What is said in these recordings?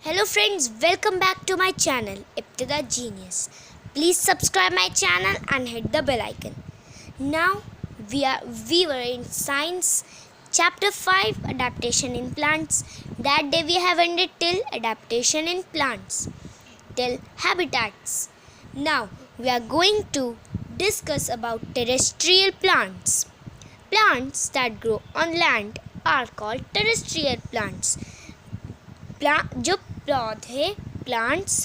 Hello friends, welcome back to my channel Ibtida Genius. Please subscribe my channel and hit the bell icon. Now we were in science chapter 5 adaptation in plants. That day we have ended till adaptation in plants, till habitats. Now we are going to discuss about terrestrial plants. Plants that grow on land are called terrestrial plants. जो पौधे plants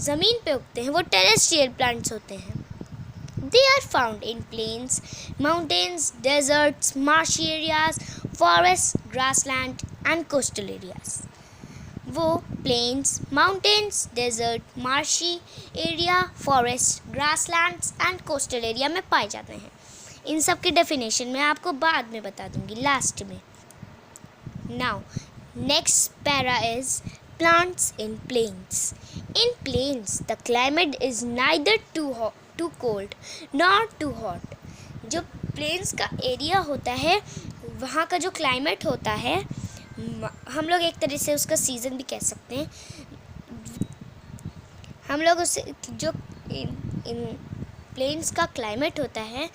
ज़मीन पे उगते हैं वो terrestrial plants होते हैं. They are found in plains, mountains, deserts, marshy areas, forest, grassland and coastal areas. वो plains, mountains, desert, marshy area, forest, grasslands and coastal area में पाए जाते हैं. इन सब की डेफिनेशन मैं आपको बाद में बता दूंगी लास्ट में. Now next para is plants in plains. In plains the climate is neither too cold nor too hot. जो plains का एरिया होता है वहाँ का जो क्लाइमेट होता है हम लोग एक तरह से उसका सीज़न भी कह सकते हैं. हम लोग उसे जो इन प्लेन्स का क्लाइमेट होता है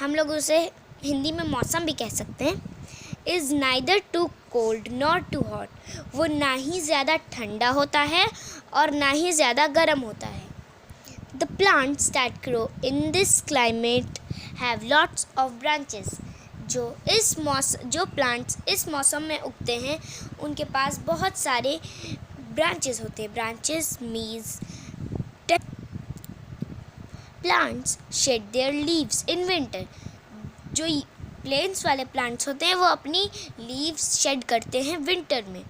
हम लोग उसे हिंदी में मौसम भी कह सकते हैं. Is neither too cold not too hot. वो ना ही ज़्यादा ठंडा होता है और ना ही ज़्यादा गर्म होता है. The plants that grow in this climate have lots of branches. जो प्लांट्स इस मौसम में उगते हैं उनके पास बहुत सारे ब्रांचेस होते हैं. Branches means plants shade there leaves in winter. जो प्लेन्स वाले प्लांट्स होते हैं वो अपनी लीव्स शेड करते हैं विंटर में.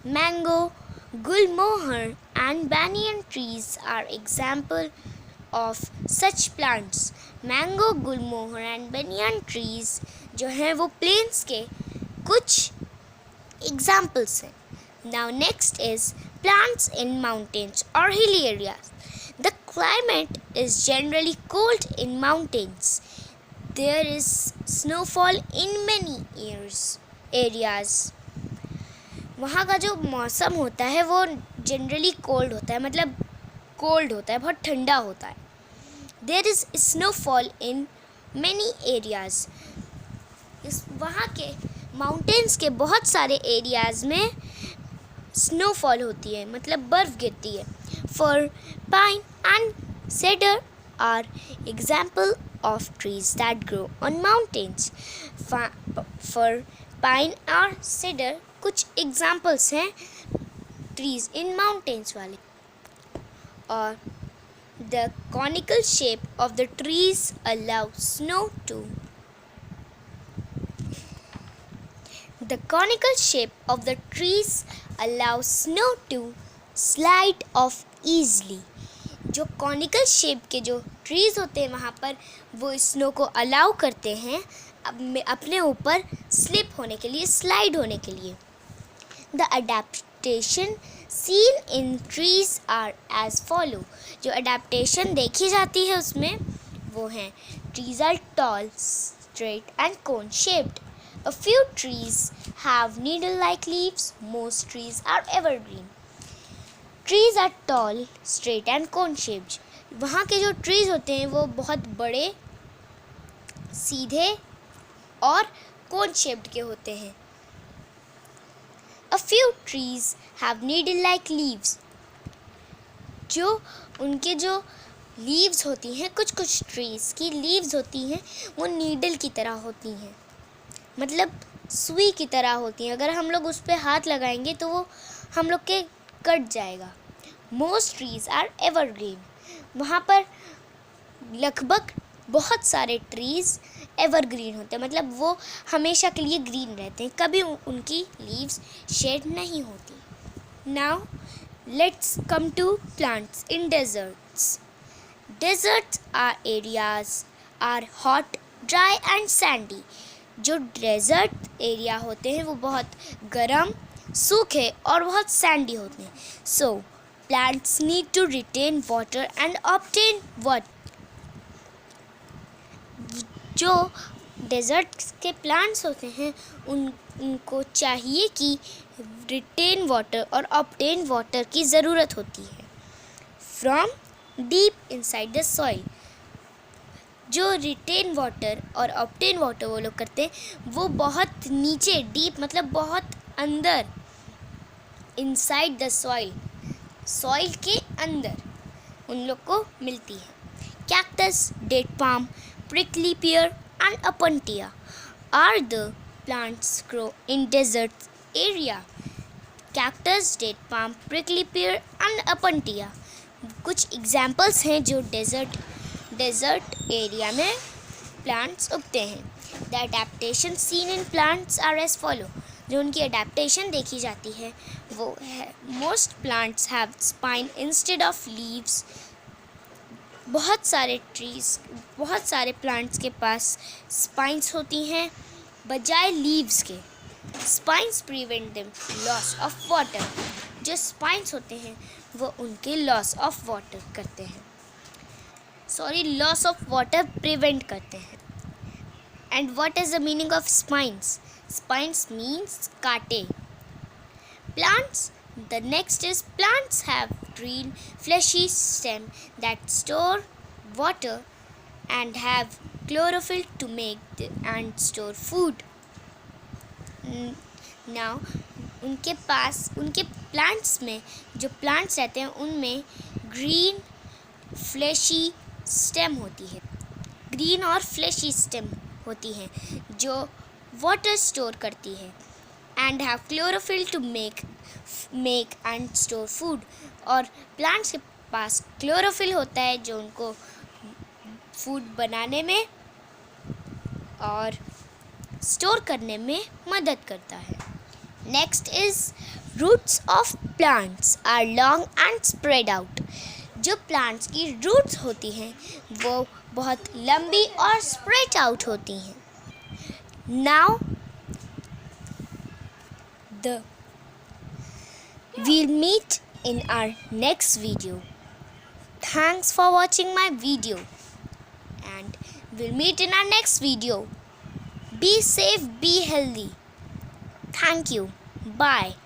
Mango, gulmohar and banyan trees are example of such plants. Mango, gulmohar and banyan trees जो हैं वो प्लेन्स के कुछ एग्जाम्पल्स हैं. Now next is plants in mountains और hilly areas. The climate is generally cold in mountains. There is snowfall in many areas. वहाँ का जो मौसम होता है वो जनरली कोल्ड होता है, मतलब कोल्ड होता है, बहुत ठंडा होता है. There is snowfall in many areas. वहाँ के माउंटेन्स के बहुत सारे एरियाज़ में स्नोफॉल होती है, मतलब बर्फ़ गिरती है. For pine and cedar are example of trees that grow on mountains. For pine और cedar कुछ examples हैं trees in mountains वाले. और the conical shape of the trees allow snow to. The conical shape of the trees allow snow to slide off easily. जो conical shape के जो trees होते हैं वहाँ पर वो स्नो को अलाउ करते हैं अपने ऊपर स्लिप होने के लिए, स्लाइड होने के लिए. The adaptation seen in trees are as follow. जो अडेप्टेशन देखी जाती है उसमें वो हैं trees are tall, straight and cone shaped. A few trees have needle like leaves. Most trees are evergreen. Trees are tall, straight and cone shaped. वहाँ के जो ट्रीज़ होते हैं वो बहुत बड़े, सीधे और कोन शेप्ड के होते हैं. अ few trees have needle like leaves. जो उनके जो लीव्स होती हैं, कुछ कुछ ट्रीज़ की लीव्स होती हैं वो नीडल की तरह होती हैं, मतलब सुई की तरह होती हैं. अगर हम लोग उस पर हाथ लगाएंगे तो वो हम लोग के कट जाएगा. Most trees are evergreen. वहाँ पर लगभग बहुत सारे ट्रीज़ एवरग्रीन होते हैं, मतलब वो हमेशा के लिए ग्रीन रहते हैं, कभी उनकी लीव्स शेड नहीं होती. Now let's come to plants in deserts. Deserts are areas are hot, dry and sandy. जो डेजर्ट एरिया होते हैं वो बहुत गर्म, सूखे और बहुत सैंडी होते हैं. So plants need to retain water and obtain water. जो डेजर्ट के प्लांट्स होते हैं उनको चाहिए कि रिटेन वाटर और ऑब्टेन वाटर की ज़रूरत होती है from deep inside the soil. जो रिटेन वाटर और ऑब्टेन वाटर वो लोग करते हैं वो बहुत नीचे, डीप मतलब बहुत अंदर, इनसाइड द सॉइल, सॉइल के अंदर उन लोग को मिलती है। Cactus, date palm, prickly pear and opuntia are the plants grow in desert area. Cactus, date palm, prickly pear and opuntia कुछ एग्जाम्पल्स हैं जो डेजर्ट एरिया में प्लांट्स उगते हैं। The adaptation seen in plants are as follow. जो उनकी adaptation देखी जाती है वो है most plants have spine instead of leaves. बहुत सारे प्लांट्स के पास स्पाइंस होती हैं बजाय लीव्स के। Spines prevent them loss of water. जो स्पाइंस होते हैं वो उनके लॉस ऑफ वाटर प्रिवेंट करते हैं। And what is the meaning of spines? Spines means कांटे। Plants, the next is plants have green fleshy stem that store water and have chlorophyll to make and store food. Now उनके plants में, जो plants रहते हैं उनमें green fleshy stem होती है, green और फ्लैशी स्टेम होती हैं जो वाटर स्टोर करती है। And have chlorophyll to make and store food. और प्लांट्स के पास क्लोरोफिल होता है जो उनको फूड बनाने में और स्टोर करने में मदद करता है। Next is roots of plants are long and spread out. जो प्लांट्स की रूट्स होती हैं वो बहुत लंबी और स्प्रेड आउट होती हैं। Now we'll meet in our next video. Thanks for watching my video and we'll meet in our next video. Be safe, be healthy. Thank you. Bye.